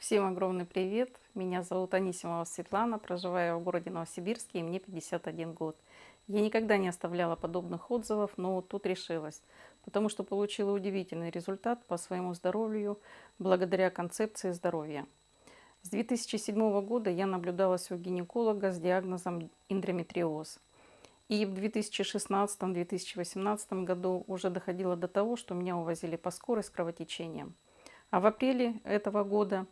Всем огромный привет! Меня зовут Анисимова Светлана, проживаю в городе Новосибирске, и мне 51 год. Я никогда не оставляла подобных отзывов, но вот тут решилась, потому что получила удивительный результат по своему здоровью благодаря концепции здоровья. С 2007 года я наблюдалась у гинеколога с диагнозом эндометриоз. И в 2016-2018 году уже доходило до того, что меня увозили по скорой с кровотечением. А в апреле этого года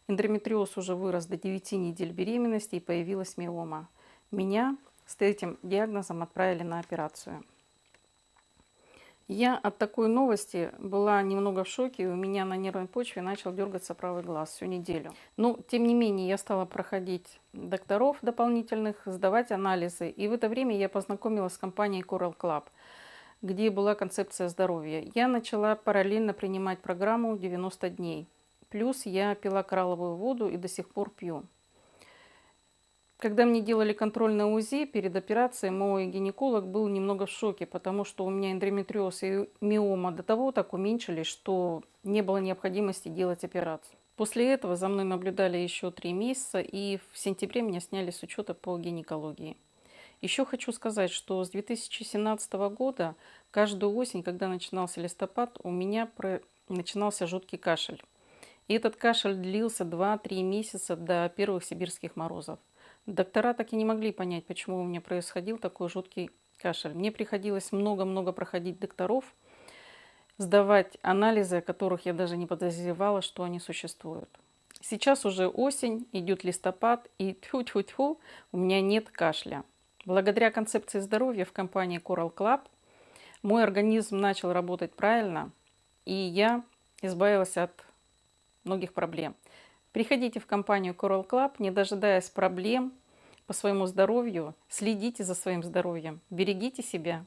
эндометриоз уже вырос до 9 недель беременности и появилась миома. Меня с этим диагнозом отправили на операцию. Я от такой новости была немного в шоке, и у меня на нервной почве начал дергаться правый глаз всю неделю. Но, тем не менее, я стала проходить докторов дополнительных, сдавать анализы, и в это время я познакомилась с компанией Coral Club, где была концепция здоровья. Я начала параллельно принимать программу 90 дней. Плюс я пила коралловую воду и до сих пор пью. Когда мне делали контрольное УЗИ перед операцией, мой гинеколог был немного в шоке, потому что у меня эндометриоз и миома до того так уменьшились, что не было необходимости делать операцию. После этого за мной наблюдали еще 3 месяца, и в сентябре меня сняли с учета по гинекологии. Еще хочу сказать, что с 2017 года каждую осень, когда начинался листопад, у меня начинался жуткий кашель. И этот кашель длился 2-3 месяца до первых сибирских морозов. Доктора так и не могли понять, почему у меня происходил такой жуткий кашель. Мне приходилось много-много проходить докторов, сдавать анализы, о которых я даже не подозревала, что они существуют. Сейчас уже осень, идет листопад, и тьфу-тьфу-тьфу, у меня нет кашля. Благодаря концепции здоровья в компании Coral Club мой организм начал работать правильно, и я избавилась от многих проблем. Приходите в компанию Coral Club, не дожидаясь проблем по своему здоровью, следите за своим здоровьем, берегите себя.